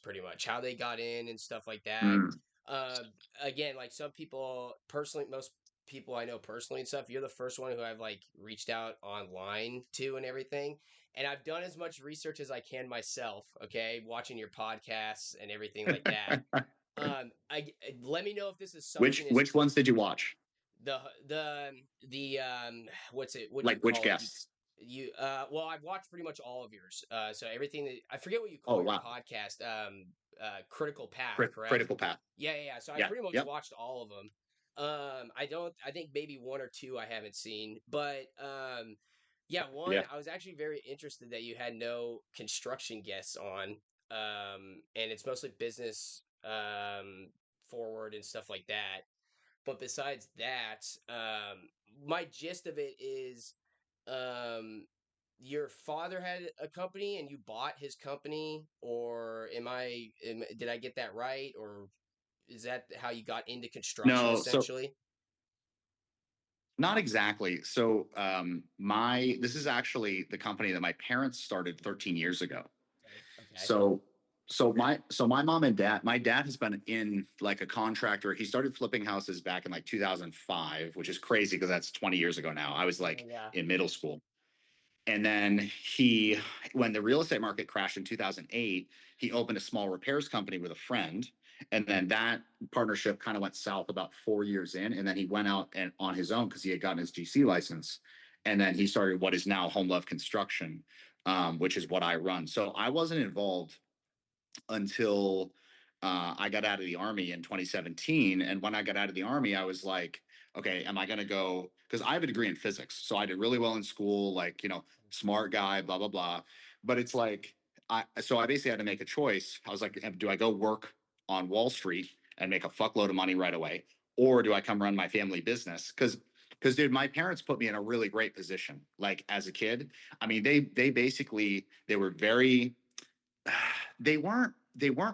pretty much how they got in and stuff like that. Mm. Um, Again, like some people personally, most people I know personally and stuff, you're the first one who I've like reached out online to and everything. And I've done as much research as I can myself, okay, watching your podcasts and everything like that. Let me know if this is Which something is which ones did you watch? the what's it? What do you Like which call it? guests? Well, I've watched pretty much all of yours. So everything that I forget what you Oh call your wow, podcast. Critical Path, correct? Critical Path. Yeah, yeah, yeah. So I Yeah, pretty much yep, watched all of them. I don't. I think maybe one or two I haven't seen, but yeah, one yeah. I was actually very interested that you had no construction guests on. And it's mostly business forward and stuff like that. But besides that, my gist of it is, um, your father had a company and you bought his company, or did I get that right? Or is that how you got into construction No, so essentially? not exactly. So my this is actually the company that my parents started 13 years ago. Okay. Okay. So so my mom and dad, my dad has been in like a contractor. He started flipping houses back in like 2005, which is crazy because that's 20 years ago now. I was Yeah, like yeah. in middle school. And then he, when the real estate market crashed in 2008, he opened a small repairs company with a friend. And then that partnership kind of went south about 4 years in. And then he went out and on his own because he had gotten his GC license. And then he started what is now Homelove Construction, which is what I run. So I wasn't involved until I got out of the army in 2017. And when I got out of the army, I was like, okay, am I going to go? Because I have a degree in physics. So I did really well in school, like, smart guy, blah, blah, blah. But it's like, so I basically had to make a choice. I was like, do I go work on Wall Street and make a fuckload of money right away? Or do I come run my family business? Because dude, my parents put me in a really great position. Like as a kid, I mean, they basically they were very they weren't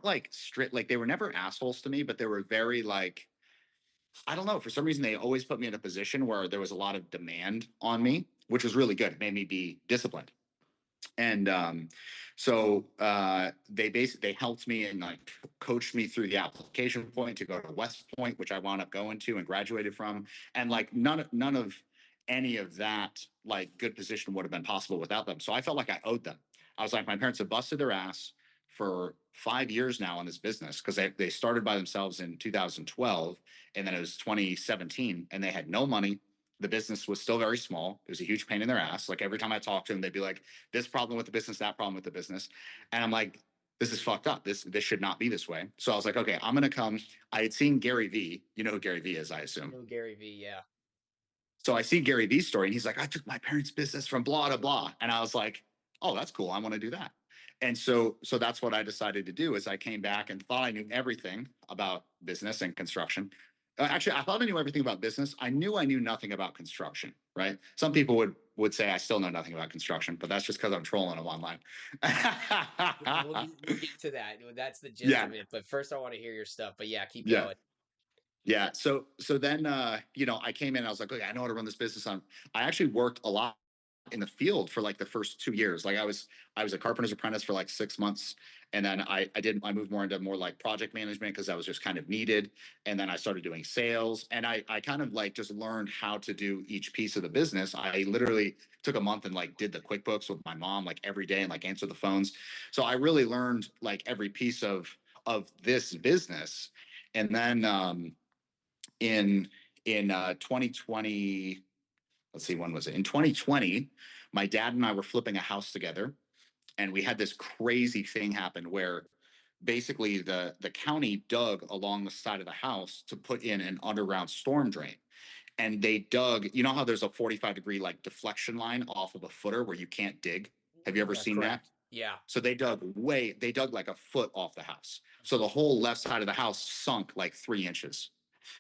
like strict, like they were never assholes to me, but they were very like, I don't know, for some reason they always put me in a position where there was a lot of demand on me, which was really good. It made me be disciplined. And they helped me and like coached me through the application point to go to West Point, which I wound up going to and graduated from. And like none of any of that like good position would have been possible without them. So I felt like I owed them. I was like, my parents have busted their ass for 5 years now in this business because they started by themselves in 2012 and then it was 2017 and they had no money. The business was still very small. It was a huge pain in their ass. Like every time I talked to them, they'd be like, this problem with the business, that problem with the business. And I'm like, this is fucked up. This should not be this way. So I was like, okay, I'm gonna come. I had seen Gary Vee. You know who Gary Vee is, I I assume. know Gary V. Yeah. So I see Gary Vee's story and he's like, I took my parents' business from blah to blah. And I was like, oh, that's cool. I want to do that. And so that's what I decided to do is I came back and thought I knew everything about business and construction. Actually, I thought I knew everything about business. I knew nothing about construction, right? Some people would say I still know nothing about construction, but that's just because I'm trolling them online. Yeah, we'll get to that. That's the gist Yeah, of it. But first, I want to hear your stuff. But yeah, keep yeah. going. Yeah. So then I came in, I was like, okay, I know how to run this business on. I actually worked a lot in the field for like the first 2 years. Like I was a carpenter's apprentice for like 6 months. And then I moved more into more like project management because that was just kind of needed. And then I started doing sales and I kind of like just learned how to do each piece of the business. I literally took a month and like did the QuickBooks with my mom like every day and like answered the phones. So I really learned like every piece of this business. And then in in 2020, let's see, when was it? In 2020, my dad and I were flipping a house together, and we had this crazy thing happen where basically the county dug along the side of the house to put in an underground storm drain. And they dug, you know how there's a 45-degree like deflection line off of a footer where you can't dig? Have you ever Yeah, seen that? correct. Yeah. So they dug like a foot off the house. So the whole left side of the house sunk like 3 inches.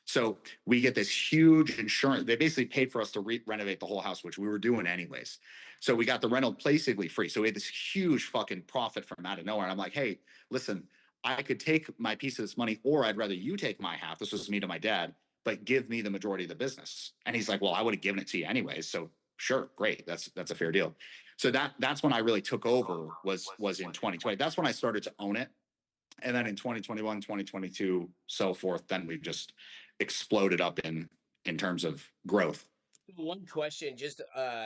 So we get this huge insurance. They basically paid for us to renovate the whole house, which we were doing anyways. So we got the rental basically free. So we had this huge fucking profit from out of nowhere. And I'm like, hey, listen, I could take my piece of this money, or I'd rather you take my half. This was me to my dad, but give me the majority of the business. And he's like, well, I would have given it to you anyways. So sure, great. That's a fair deal. So that's when I really took over was in 2020. That's when I started to own it. And then in 2021, 2022, so forth, then we've just exploded up in terms of growth. One question, just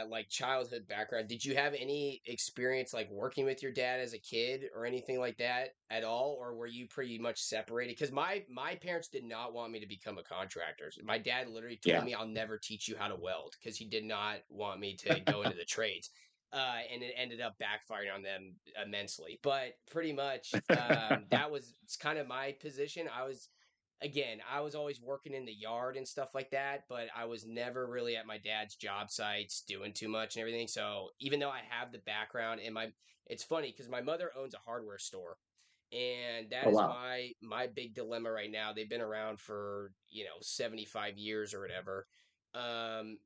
like childhood background. Did you have any experience like working with your dad as a kid or anything like that at all, or were you pretty much separated? Because my parents did not want me to become a contractor. My dad literally told Yeah. me I'll never teach you how to weld because he did not want me to go into the trades. And it ended up backfiring on them immensely. But pretty much, that was it's kind of my position. I was always working in the yard and stuff like that, but I was never really at my dad's job sites doing too much and everything. So even though I have the background and it's funny because my mother owns a hardware store, and that Oh is wow. my big dilemma right now. They've been around for 75 years or whatever, and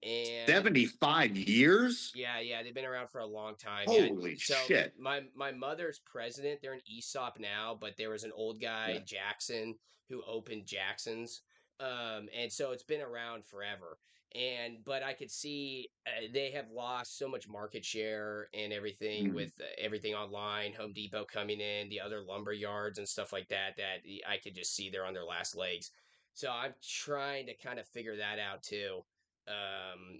75 years? yeah, they've been around for a long time. Yeah. Holy So shit. my mother's president. They're an ESOP now, but there was an old guy, Yeah. Jackson, who opened Jackson's. And so it's been around forever. And but I could see they have lost so much market share and everything Mm, with everything online, Home Depot coming in, the other lumber yards and stuff like that. I could just see they're on their last legs. So I'm trying to kind of figure that out too,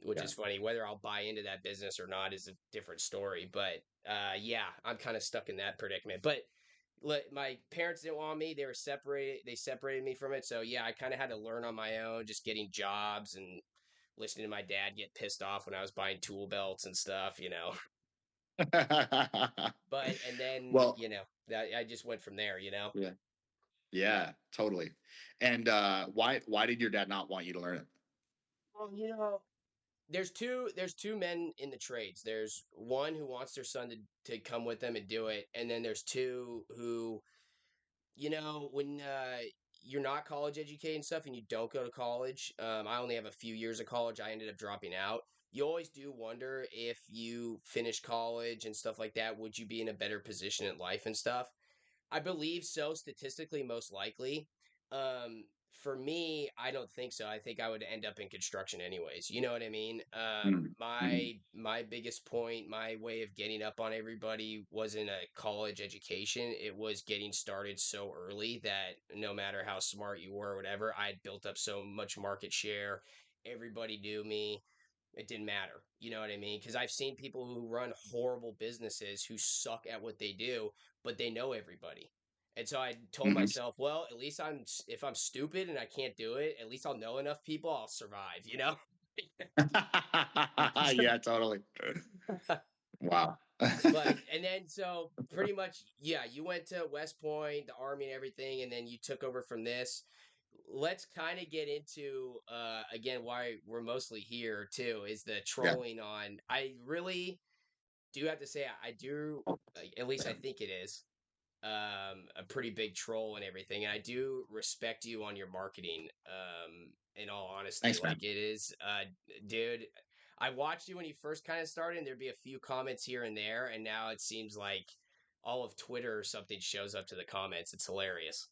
which yeah. is funny. Whether I'll buy into that business or not is a different story. But yeah, I'm kind of stuck in that predicament. But my parents didn't want me. They were separated. They separated me from it. So yeah, I kind of had to learn on my own, just getting jobs and listening to my dad get pissed off when I was buying tool belts and stuff. But and then Well, that I just went from there. yeah. Yeah, totally. And why did your dad not want you to learn it? Well, there's two men in the trades. There's one who wants their son to come with them and do it, and then there's two who, when you're not college educated and stuff, and you don't go to college. I only have a few years of college. I ended up dropping out. You always do wonder if you finish college and stuff like that, would you be in a better position in life and stuff? I believe so, statistically, most likely. For me, I don't think so. I think I would end up in construction anyways. You know what I mean? Mm, mhm. My biggest point, my way of getting up on everybody wasn't a college education. It was getting started so early that no matter how smart you were or whatever, I had built up so much market share. Everybody knew me. It didn't matter. You know what I mean? Because I've seen people who run horrible businesses who suck at what they do, but they know everybody. And so I told Mhm. myself, well, at least if I'm stupid and I can't do it, at least I'll know enough people, I'll survive. Yeah, totally. Wow. But and then so pretty much, yeah, you went to West Point, the Army and everything, and then you took over from this. Let's kind of get into again why we're mostly here too is the Yeah. trolling on. I really do have to say I do, at least I think it is a pretty big troll and everything. And I do respect you on your marketing. In all honesty, Thanks, man. like it is, dude. I watched you when you first kind of started, and there'd be a few comments here and there, and now it seems like all of Twitter or something shows up to the comments. It's hilarious.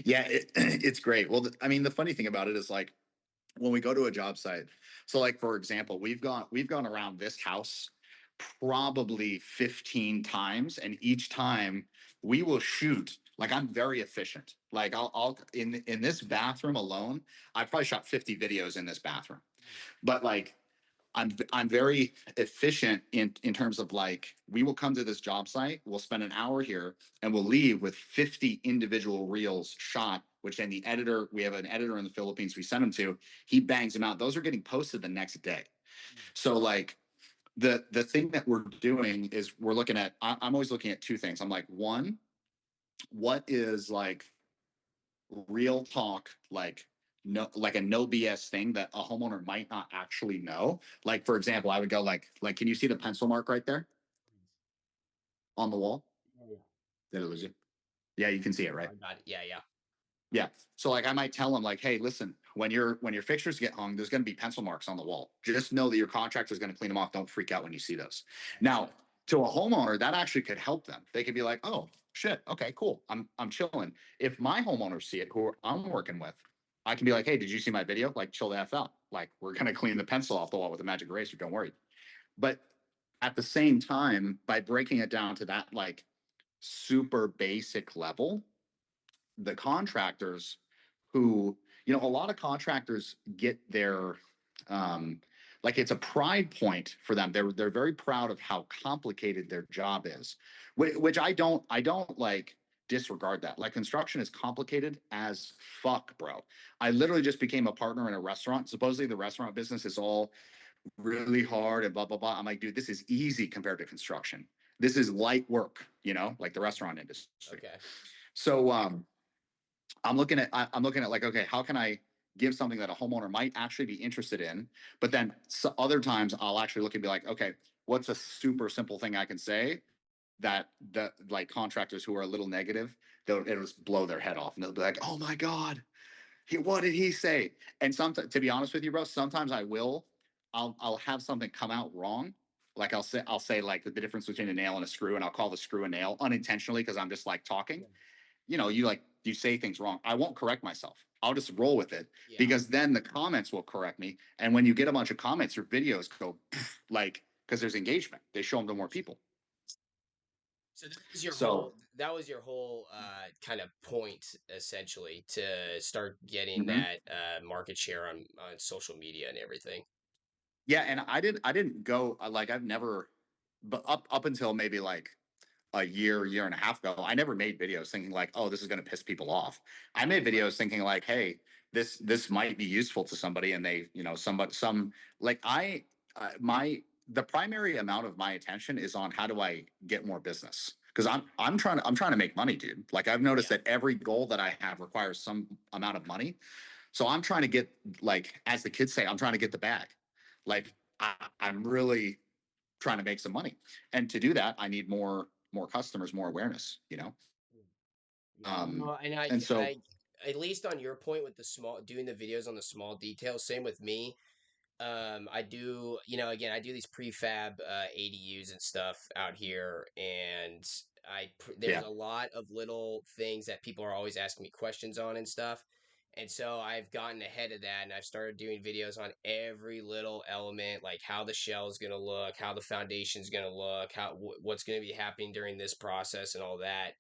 Yeah, it's great. Well, I mean, the funny thing about it is like when we go to a job site. So, like for example, we've gone around this house probably 15 times, and each time we will shoot. Like I'm very efficient. Like I'll in this bathroom alone, I've probably shot 50 videos in this bathroom. But like I'm very efficient in terms of like we will come to this job site, we'll spend an hour here, and we'll leave with 50 individual reels shot. Which then we have an editor in the Philippines we send them to. He bangs them out. Those are getting posted the next day. So like the thing that we're doing is we're looking at. I'm always looking at two things. I'm like, one, what is like real talk, like a no BS thing that a homeowner might not actually know. Like for example, I would go like, can you see the pencil mark right there on the wall? Yeah. Did it lose you? Yeah, you can see it, Oh, right? I got it. Yeah, yeah. Yeah. So like I might tell them like, hey, listen, when your fixtures get hung, there's going to be pencil marks on the wall. Just know that your contractor is going to clean them off. Don't freak out when you see those. Now, to a homeowner, that actually could help them. They could be like, oh shit, okay, cool. I'm chilling. If my homeowners see it, who I'm working with, I can be like, hey, did you see my video? Like, chill the f out. Like, we're gonna clean the pencil off the wall with a magic eraser. Don't worry. But at the same time, by breaking it down to that like super basic level, the contractors who, a lot of contractors get their, um, like it's a pride point for them. They're very proud of how complicated their job is, which I don't like disregard that. Like construction is complicated as fuck, bro. I literally just became a partner in a restaurant. Supposedly the restaurant business is all really hard and blah blah blah. I'm like, dude, this is easy compared to construction. This is light work, like the restaurant industry. Okay. So I'm looking at like, okay, how can I give something that a homeowner might actually be interested in? But then other times I'll actually look and be like, okay, what's a super simple thing I can say that like contractors who are a little negative, it'll just blow their head off and they'll be like, oh my god, what did he say? And sometimes, to be honest with you, bro, sometimes I'll have something come out wrong. Like I'll say like the difference between a nail and a screw, and I'll call the screw a nail unintentionally because I'm just like talking. You say things wrong. I won't correct myself. I'll just roll with it Yeah. because then the comments will correct me. And when you get a bunch of comments, your videos go like, because there's engagement. They show them to more people. So that was your So whole kind of point essentially to start getting mhm. that market share on social media and everything. Yeah, and I didn't go like I've never, but up until maybe like a year and a half ago, I never made videos thinking like, oh, this is going to piss people off. I made Right. videos thinking like, hey, this might be useful to somebody, and they, somebody, some like my the primary amount of my attention is on how do I get more business because I'm trying to make money, dude. Like I've noticed Yeah. that every goal that I have requires some amount of money, so I'm trying to get, like as the kids say, I'm trying to get the bag. Like I'm really trying to make some money. And to do that, I need more customers, more awareness, Yeah. Um, No, and and so I at least on your point with the small doing the videos on the small details, same with me. I do, again, I do these prefab ADUs and stuff out here, and there's yeah. a lot of little things that people are always asking me questions on and stuff. And so I've gotten ahead of that and I've started doing videos on every little element, like how the shell is going to look, how the foundation is going to look, what's going to be happening during this process and all that.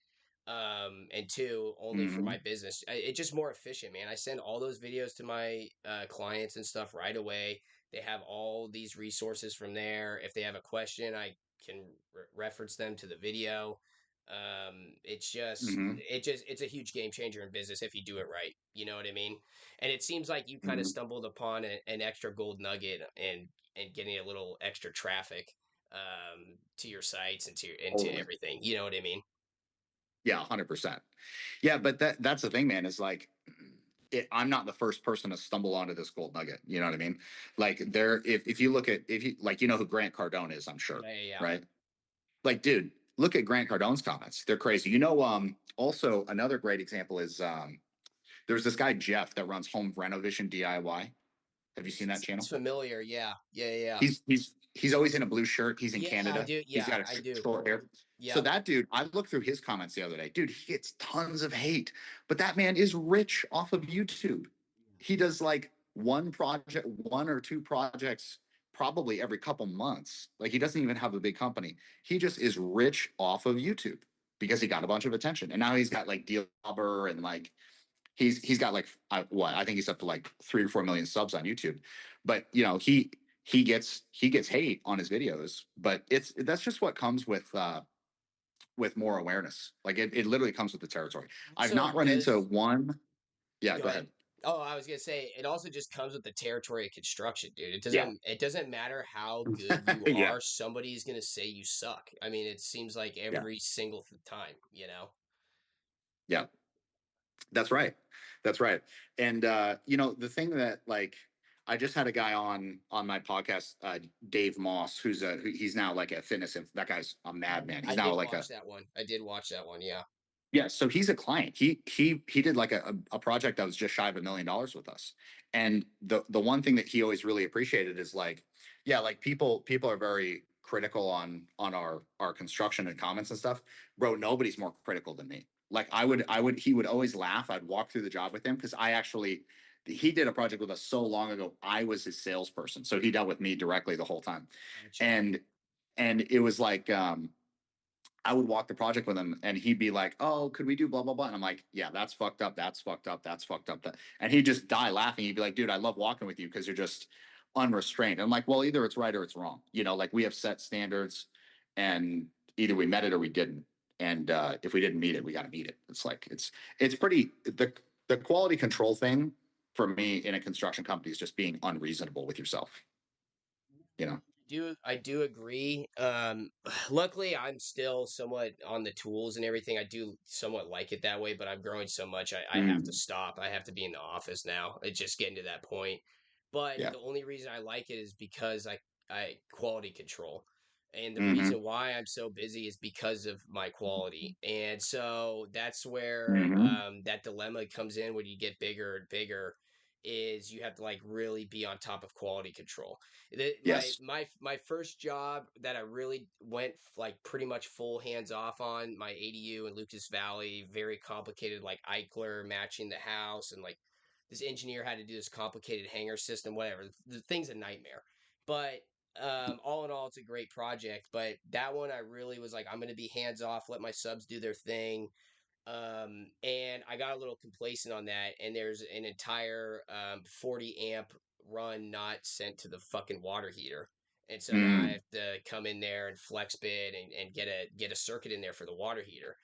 And two, only for Hmm. my business. It's just more efficient, man. I send all those videos to my clients and stuff right away. They have all these resources from there. If they have a question, I can reference them to the video. Hmm. It's a huge game changer in business if you do it right. You know what I mean? And it seems like you kind of Hmm. stumbled upon an extra gold nugget and getting a little extra traffic to your sites and to Totally. everything. You know what I mean? Yeah, 100%. Yeah, but that's the thing, man, is like I'm not the first person to stumble onto this gold nugget. You know what I mean? Like if you look at, if you like, who Grant Cardone is, I'm sure, Yeah, yeah, yeah. right? Like, dude, look at Grant Cardone's comments. They're crazy. Also another great example is there's this guy Jeff that runs Home Renovation DIY. Have you seen that Sounds channel? familiar. Yeah, yeah, yeah, yeah. He's always in a blue shirt. He's in Yeah, I Canada. do. He's Yeah, got a I do. short hair. So Yep. that dude, I looked through his comments the other day. Dude, he gets tons of hate, but that man is rich off of YouTube. He does like one or two projects probably every couple months. Like he doesn't even have a big company. He just is rich off of YouTube because he got a bunch of attention. And now he's got like Deal and like he's got like I think he's up to like 3 or 4 million subs on YouTube, but he gets hate on his videos, but that's just what comes with more awareness. Like it literally comes with the territory. I've Also not run into does one. Yeah, Go go ahead. ahead. Oh, I was gonna say it also just comes with the territory of construction, dude. Yeah, It doesn't matter how good you yeah, are, somebody's gonna say you suck. I mean, it seems like yeah, every single time, you know? yeah. That's right. That's right. And the thing that like I just had a guy on my podcast, Dave Moss, he's now like a that guy's a madman. I He's now did like a watch that one. I did watch that one, yeah. Yeah, so he's a client. He did like a project that was just shy of $1 million with us. And the one thing that he always really appreciated is like, yeah, like people are very critical on our construction and comments and stuff. Bro, nobody's more critical than me. Like I would he would always laugh. I'd walk through the job with him because he did a project with us so long ago. I was his salesperson. So he dealt with me directly the whole time. Gotcha. And and it was like I would walk the project with him and he'd be like, "Oh, could we do blah blah blah?" And I'm like, "Yeah, that's fucked up. That's fucked up. That's fucked up." And he'd just die laughing. He'd be like, "Dude, I love walking with you because you're just unrestrained." And I'm like, "Well, either it's right or it's wrong. You know, like we have set standards, and either we met it or we didn't. And if we didn't meet it, we got to meet it. It's like it's pretty the quality control thing for me in a construction company is just being unreasonable with yourself. You know. I do agree. Luckily, I'm still somewhat on the tools and everything. I do somewhat like it that way, but I'm growing so much. I have to Mm, stop. I have to be in the office now. It's just getting to that point. But yeah. the only reason I like it is because I quality control. And the Mm-hmm. reason why I'm so busy is because of my quality. And so that's where Mm-hmm. that dilemma comes in when you get bigger and bigger is you have to like really be on top of quality control. My Yes. my first job that I really went like pretty much full hands off on my ADU in Lucas Valley, very complicated like Eichler matching the house and like this engineer had to do this complicated hanger system, whatever. The thing's a nightmare. But all in all, it's a great project. But that one, I really was like, I'm going to be hands off, let my subs do their thing. And I got a little complacent on that, and there's an entire 40 amp run not sent to the fucking water heater. And so now I Mm, have to come in there and flex bid and get a circuit in there for the water heater.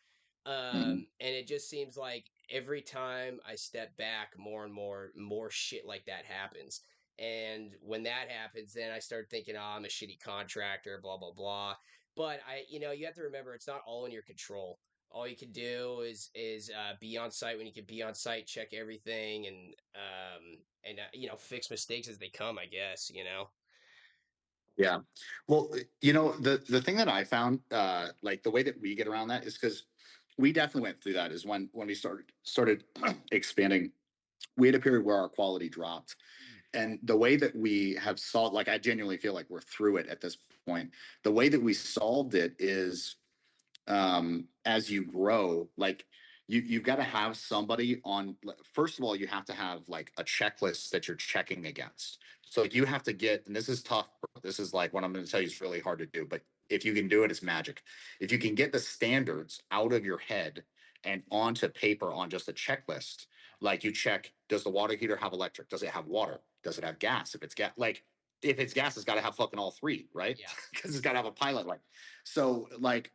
mm. And it just seems like every time I step back, more and more shit like that happens. And when that happens, then I start thinking, oh, I'm a shitty contractor, blah blah blah. But you have to remember, it's not all in your control. All you can do is be on site when you can be on site, check everything, and fix mistakes as they come. I guess Yeah. Well, the thing that I found, like the way that we get around that is because we definitely went through that is when we started expanding, we had a period where our quality dropped. And the way that we have solved, like I genuinely feel like we're through it at this point. The way that we solved it is as you grow, like you've got to have somebody on. First of all, you have to have like a checklist that you're checking against. So you have to get, and this is tough. This is like what I'm going to tell you is really hard to do, but if you can do it, it's magic. If you can get the standards out of your head and onto paper on just a checklist, like you check, does the water heater have electric? Does it have water? Does it have gas? If it's gas, like if it's gas, it's got to have fucking all three, right? yeah. Because it's got to have a pilot light. So like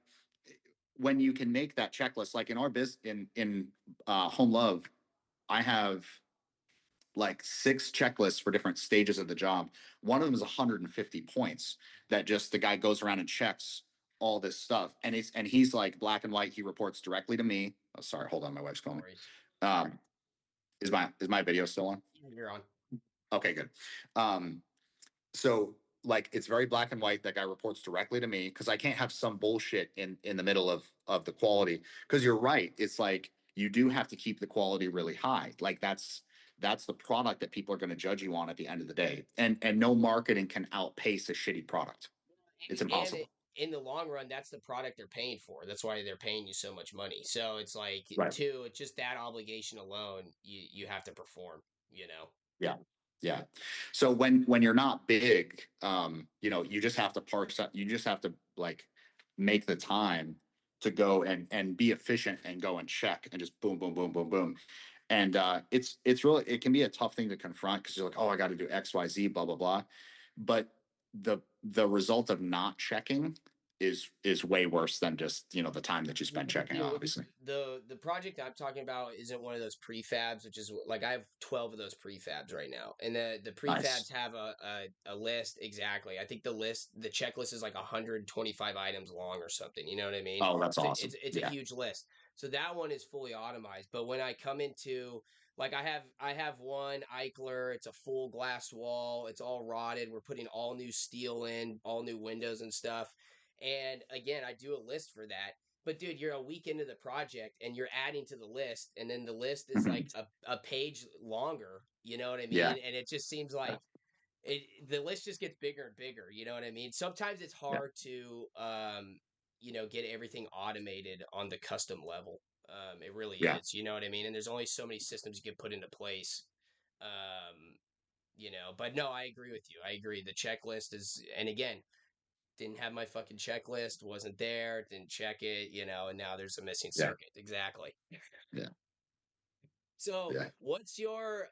when you can make that checklist, like in our business in Homelove, I have like six checklists for different stages of the job. One of them is 150 points that just the guy goes around and checks all this stuff, and he's like black and white. He reports directly to me. Oh, sorry, hold on, my wife's No calling me. worries. Um, is my video still on? You're on. Okay, good. Um, so like it's very black and white. That guy reports directly to me because I can't have some bullshit in the middle of the quality. Because you're right, it's like you do have to keep the quality really high. Like that's the product that people are going to judge you on at the end of the day. And no marketing can outpace a shitty product. It's And impossible. in the long run, that's the product they're paying for. That's why they're paying you so much money. So it's like, Right. two, it's just that obligation alone. You have to perform. You know. Yeah. Yeah. So when you're not big, you just have to parse out, you just have to like make the time to go and be efficient and go and check and just boom, boom, boom, boom, boom. And it's really it can be a tough thing to confront because you're like, oh, I got to do X, Y, Z, blah, blah, blah. But the result of not checking is way worse than just the time that you spend checking, Dude, obviously. the project I'm talking about isn't one of those prefabs, which is like I have 12 of those prefabs right now, and the Nice. prefabs have a list exactly. I think the checklist is like 125 items long or something. You know what I mean? Oh, that's So awesome. it's a Yeah. huge list. So that one is fully automized. But when I come into like I have one Eichler. It's a full glass wall. It's all rotted. We're putting all new steel in, all new windows and stuff. And again, I do a list for that, but dude, you're a week into the project and you're adding to the list, and then the list is Mhm. like a page longer. You know what I Yeah. mean? And it just seems Yeah. like the list just gets bigger and bigger. You know what I mean? Sometimes it's Yeah. hard to get everything automated on the custom level. It really Yeah. is. You know what I mean? And there's only so many systems you can put into place. But no, I agree with you. I agree. The checklist is, and again, didn't have my fucking checklist, wasn't there, didn't check it, and now there's a missing Yeah. circuit. Exactly. Yeah. So, Yeah. what's your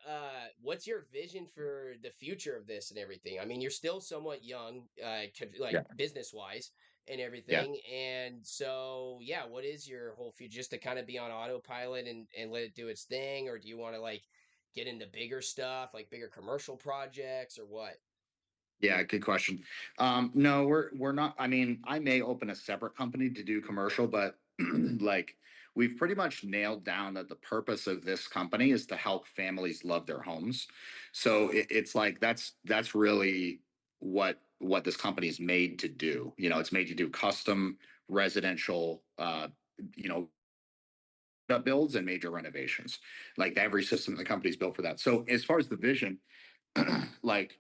vision for the future of this and everything? I mean, you're still somewhat young, like Yeah. business wise and Yeah. everything. And so, yeah, what is your whole future? Just to kind of be on autopilot and let it do its thing, or do you want to like get into bigger stuff, like bigger commercial projects, or what? Yeah, good question. No, we're not. I mean, I may open a separate company to do commercial, but like we've pretty much nailed down that the purpose of this company is to help families love their homes. So it's like that's really what this company is made to do. You know, it's made to do custom residential, you know, builds and major renovations. Like every system in the company is built for that. So as far as the vision, like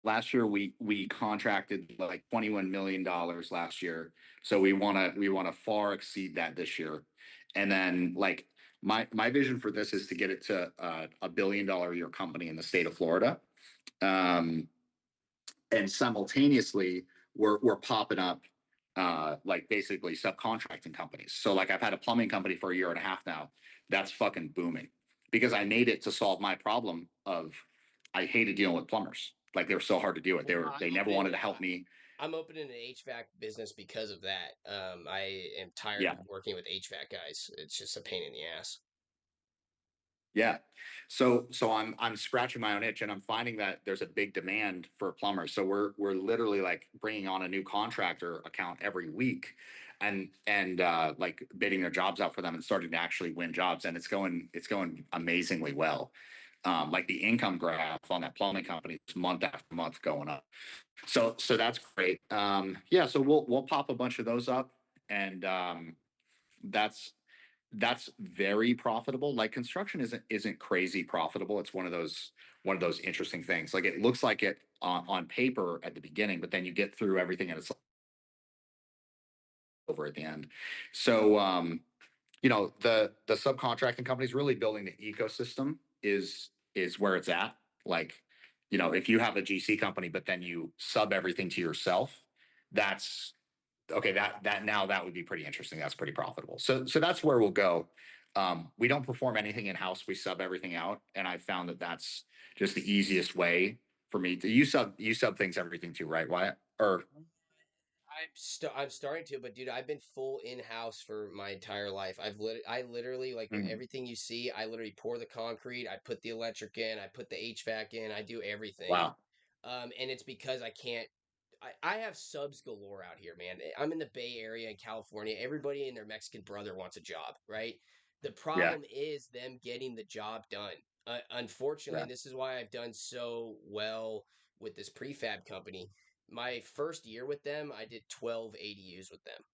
last year we contracted like $21 million last year, so we want to far exceed that this year. And then like my vision for this is to get it to $1 billion a year company in the state of Florida. um and simultaneously we're popping up like basically subcontracting companies. So like I've had a plumbing company for a year and a half now. That's fucking booming because I made it to solve my problem of I hated dealing with plumbers. Like they were so hard to deal with. Well, They never wanted to help me. I'm opening an HVAC business because of that. I am tired Yeah. of working with HVAC guys. It's just a pain in the ass. Yeah. So I'm scratching my own itch and I'm finding that there's a big demand for plumbers. So we're literally like bringing on a new contractor account every week and like bidding their jobs out for them and starting to actually win jobs, and it's going amazingly well. Like the income graph on that plumbing company is month after month going up. So that's great. Yeah, so we'll pop a bunch of those up, and that's that's very profitable. Like construction isn't crazy profitable. It's one of those interesting things. Like it looks like it on paper at the beginning, but then you get through everything and it's over at the end. So the subcontracting companies really building the ecosystem is where it's at. Like, if you have a GC company, but then you sub everything to yourself, that's okay. That now that would be pretty interesting. That's pretty profitable. So that's where we'll go. We don't perform anything in house. We sub everything out, and I found that that's just the easiest way for me to you sub things everything too, right? Wyatt? Or I'm starting to, but dude, I've been full in-house for my entire life. I literally like Mhm. everything you see, I literally pour the concrete, I put the electric in, I put the HVAC in, I do everything. Wow. And it's because I can't. I have subs galore out here, man. I'm in the Bay Area in California. Everybody and their Mexican brother wants a job, right? The Yeah. problem is them getting the job done. Unfortunately, Yeah. and this is why I've done so well with this prefab company. My first year with them, I did 12 ADUs with them.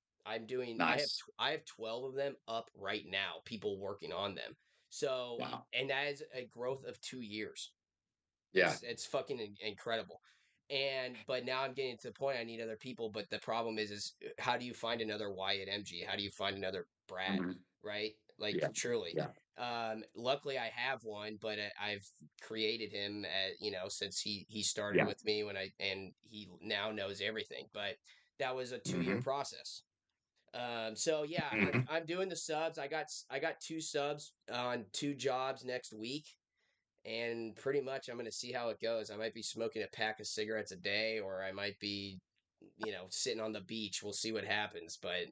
Nice. I have 12 of them up right now, people working on them. So, Wow. and that is a growth of 2 years. Yeah. It's fucking incredible. But now I'm getting to the point I need other people. But the problem is how do you find another Wyatt MG? How do you find another Brad? Mhm. Right? Like Yeah. truly. Yeah. Luckily I have one, but I've created him since he started Yeah. with me and he now knows everything. But that was a 2 year Hmm. process. So yeah, Hmm. I'm doing the subs. I got two subs on two jobs next week, and pretty much I'm going to see how it goes. I might be smoking a pack of cigarettes a day, or I might be, sitting on the beach. We'll see what happens, but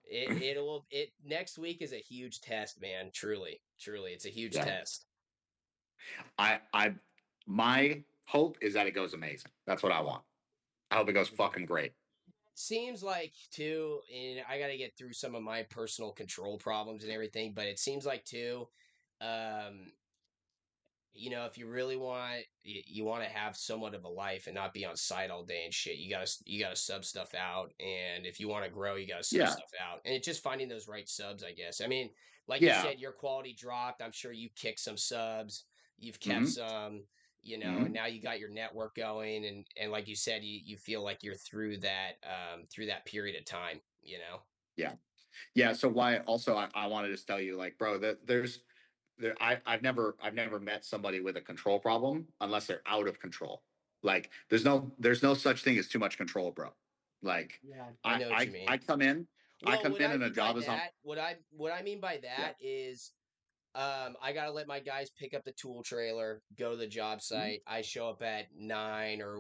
it next week is a huge test, man. Truly, truly, it's a huge Yeah. test. I my hope is that it goes amazing. That's what I want. I hope it goes fucking great. Seems like too, and I got to get through some of my personal control problems and everything, but it seems like too, um, if you really you want to have somewhat of a life and not be on site all day and shit, you gotta sub stuff out. And if you want to grow, you gotta sub Yeah. stuff out. And it's just finding those right subs, I guess. I mean, like you Yeah. said, your quality dropped. I'm sure you kicked some subs, you've kept Hmm. some, and Hmm. now you got your network going. And like you said, you feel like you're through that period of time. Yeah. Yeah. So why also I wanted to tell you, like, bro, that I've never met somebody with a control problem unless they're out of control. Like there's no such thing as too much control, bro. Like Yeah, I know what you mean. I come in, Well, what I and a mean by job is on. that, what I mean by Yeah. that is I gotta let my guys pick up the tool trailer, go to the job Mhm. site. I show up at 9 or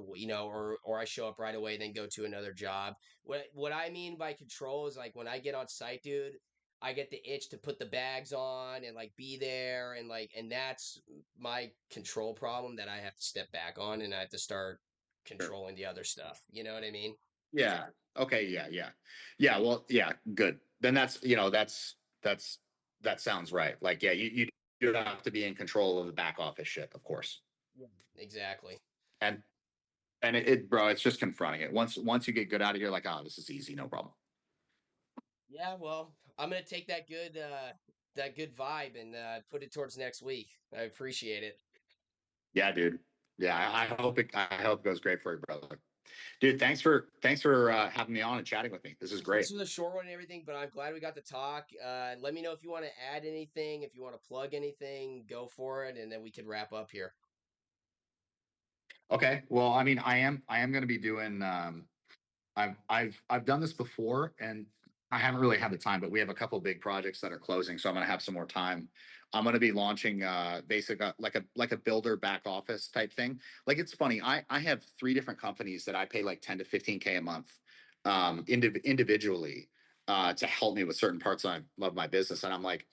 or I show up right away, then go to another job. What I mean by control is like when I get on site, dude, I get the itch to put the bags on and like be there and like and that's my control problem that I have to step back on and I have to start Sure. controlling the other stuff. You know what I mean? Yeah. Okay. Yeah. Yeah. Yeah. Well. Yeah. Good. Then that's that's that sounds right. Like yeah, you have to be in control of the back office shit, of course. Yeah. Exactly. And bro, it's just confronting it. Once you get good out of here, like oh, this is easy, no problem. Yeah, well, I'm gonna take that good vibe and put it towards next week. I appreciate it. Yeah, dude. Yeah, I hope it goes great for you, brother. Dude, thanks for having me on and chatting with me. This is This great. was a short one and everything, but I'm glad we got to talk. Let me know if you want to add anything, if you want to plug anything, go for it, and then we could wrap up here. Okay. Well, I mean, I am going to be doing I've done this before and I haven't really had the time, but we have a couple big projects that are closing, so I'm going to have some more time. I'm going to be launching basic like a builder back office type thing. Like it's funny, I have three different companies that I pay like 10 to 15K a month individually to help me with certain parts of my business, and I'm like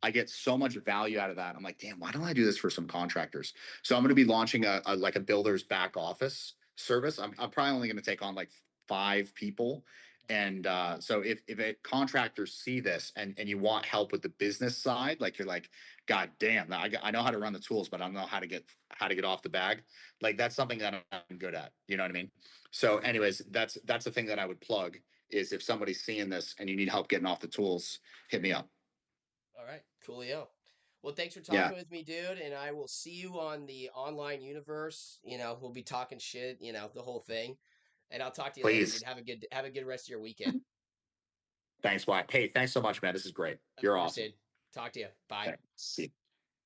I get so much value out of that. I'm like, damn, why don't I do this for some contractors? So I'm going to be launching a like a builder's back office service. I'm probably only going to take on like 5 people. And so if contractors see this and you want help with the business side, like you're like, God damn, I know how to run the tools, but I don't know how to get off the bag. Like that's something that I'm good at. You know what I mean? So, anyways, that's the thing that I would plug is if somebody's seeing this and you need help getting off the tools, hit me up. All right, coolio. Well, thanks for Yeah, talking with me, dude, and I will see you on the online universe. We'll be talking shit, the whole thing. And I'll talk to you later, dude. please. Have a good rest of your weekend. Thanks, Wyatt. Hey, thanks so much, man. This is great. Of You're course, awesome. dude. Talk to you. Bye. Okay. See you.